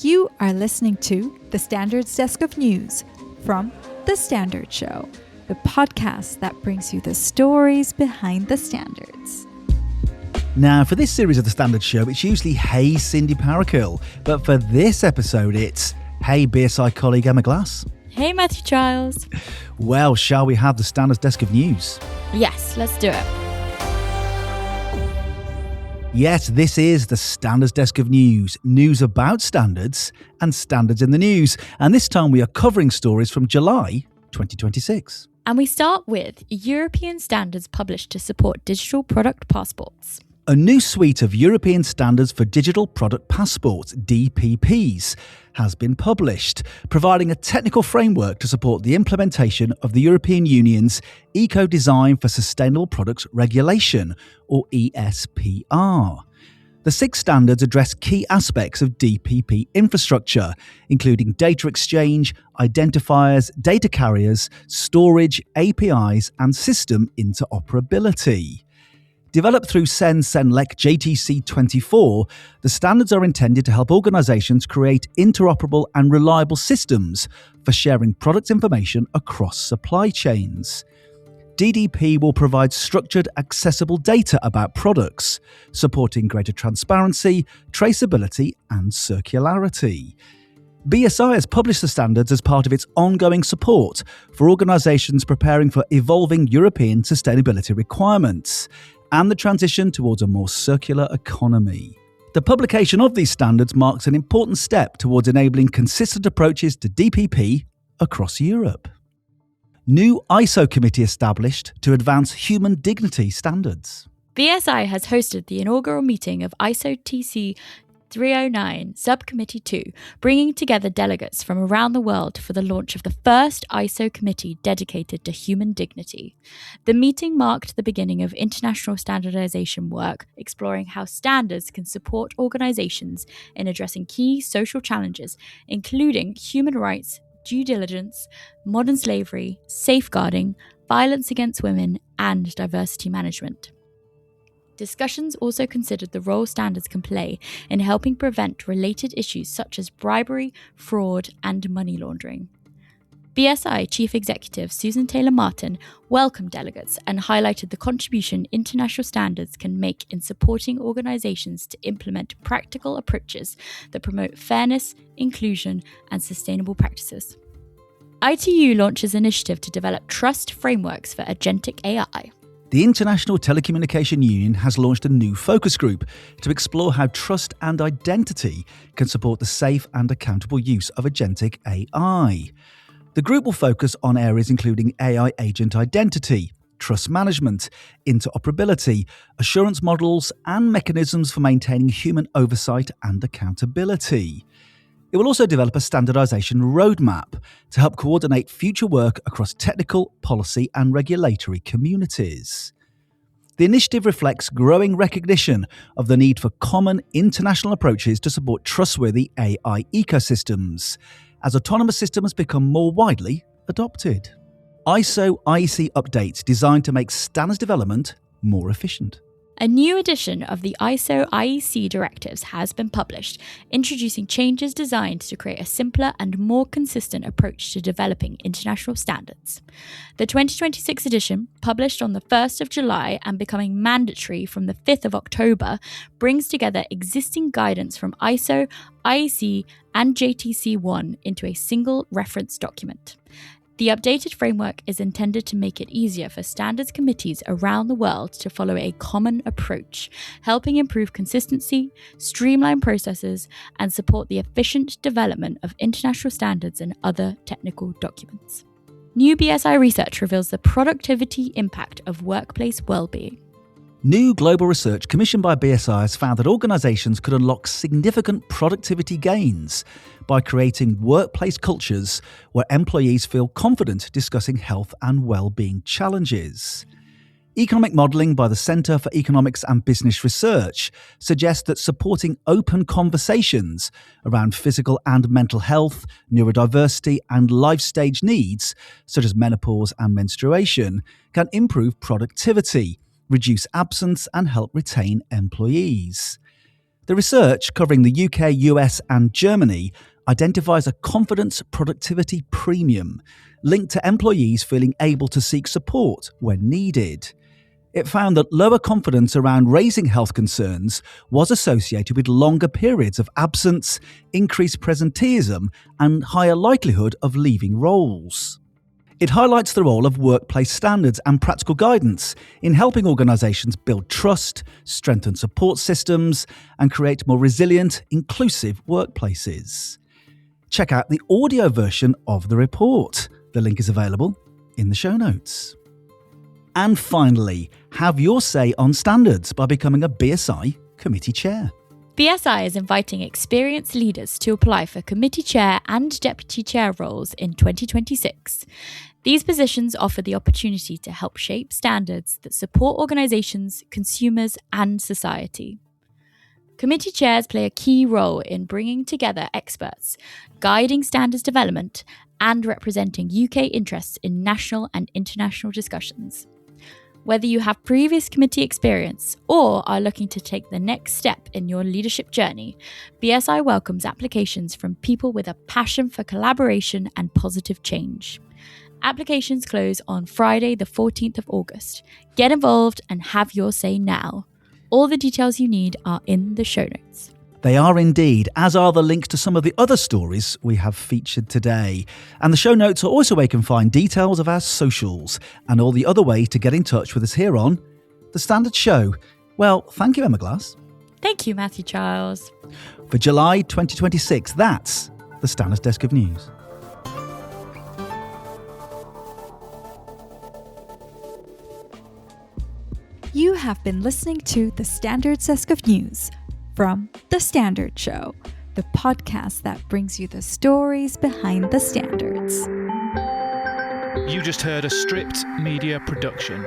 You are listening to the Standards Desk of News from The Standard Show, the podcast that brings you the stories behind the standards. Now, for this series of The Standard Show, it's usually Hey Cindy Parakill, but for this episode, it's Hey BSI colleague Emma Glass. Hey Matthew Giles. Well, shall we have the Standards Desk of News? Yes, let's do it. Yes, this is the Standards Desk of News. News about standards and standards in the news. And this time we are covering stories from July 2026. And we start with European standards published to support digital product passports. A new suite of European standards for digital product passports, DPPs, has been published, providing a technical framework to support the implementation of the European Union's Eco-Design for Sustainable Products Regulation, or ESPR. The 6 standards address key aspects of DPP infrastructure, including data exchange, identifiers, data carriers, storage, APIs, and system interoperability. Developed through CEN-CENELEC JTC24, the standards are intended to help organisations create interoperable and reliable systems for sharing product information across supply chains. DDP will provide structured, accessible data about products, supporting greater transparency, traceability, and circularity. BSI has published the standards as part of its ongoing support for organisations preparing for evolving European sustainability requirements and the transition towards a more circular economy. The publication of these standards marks an important step towards enabling consistent approaches to DPP across Europe. New ISO committee established to advance human dignity standards. BSI has hosted the inaugural meeting of ISO TC 309 Subcommittee 2, bringing together delegates from around the world for the launch of the first ISO committee dedicated to human dignity. The meeting marked the beginning of international standardization work, exploring how standards can support organizations in addressing key social challenges, including human rights, due diligence, modern slavery, safeguarding, violence against women, and diversity management. Discussions also considered the role standards can play in helping prevent related issues such as bribery, fraud, and money laundering. BSI Chief Executive Susan Taylor-Martin welcomed delegates and highlighted the contribution international standards can make in supporting organizations to implement practical approaches that promote fairness, inclusion, and sustainable practices. ITU launches an initiative to develop trust frameworks for agentic AI. The International Telecommunication Union has launched a new focus group to explore how trust and identity can support the safe and accountable use of agentic AI. The group will focus on areas including AI agent identity, trust management, interoperability, assurance models, and mechanisms for maintaining human oversight and accountability. It will also develop a standardization roadmap to help coordinate future work across technical, policy, and regulatory communities. The initiative reflects growing recognition of the need for common international approaches to support trustworthy AI ecosystems, as autonomous systems become more widely adopted. ISO IEC updates designed to make standards development more efficient. A new edition of the ISO IEC Directives has been published, introducing changes designed to create a simpler and more consistent approach to developing international standards. The 2026 edition, published on the 1st of July and becoming mandatory from the 5th of October, brings together existing guidance from ISO, IEC, and JTC1 into a single reference document. The updated framework is intended to make it easier for standards committees around the world to follow a common approach, helping improve consistency, streamline processes, and support the efficient development of international standards and other technical documents. New BSI research reveals the productivity impact of workplace well-being. New global research commissioned by BSI has found that organisations could unlock significant productivity gains by creating workplace cultures where employees feel confident discussing health and well-being challenges. Economic modelling by the Centre for Economics and Business Research suggests that supporting open conversations around physical and mental health, neurodiversity, and life stage needs, such as menopause and menstruation, can improve productivity, reduce absence, and help retain employees. The research, covering the UK, US and Germany, identifies a confidence productivity premium linked to employees feeling able to seek support when needed. It found that lower confidence around raising health concerns was associated with longer periods of absence, increased presenteeism, and higher likelihood of leaving roles. It highlights the role of workplace standards and practical guidance in helping organisations build trust, strengthen support systems, and create more resilient, inclusive workplaces. Check out the audio version of the report. The link is available in the show notes. And finally, have your say on standards by becoming a BSI committee chair. BSI is inviting experienced leaders to apply for committee chair and deputy chair roles in 2026. These positions offer the opportunity to help shape standards that support organisations, consumers, and society. Committee chairs play a key role in bringing together experts, guiding standards development, and representing UK interests in national and international discussions. Whether you have previous committee experience or are looking to take the next step in your leadership journey, BSI welcomes applications from people with a passion for collaboration and positive change. Applications close on Friday, the 14th of August. Get involved and have your say now. All the details you need are in the show notes. They are indeed, as are the links to some of the other stories we have featured today. And the show notes are also where you can find details of our socials and all the other ways to get in touch with us here on The Standard Show. Well, thank you, Emma Glass. Thank you, Matthew Charles. For July 2026, that's the Standard's Desk of News. You have been listening to the Standard's Desk of News from The Standard Show, the podcast that brings you the stories behind the standards. You just heard a Stripped Media production.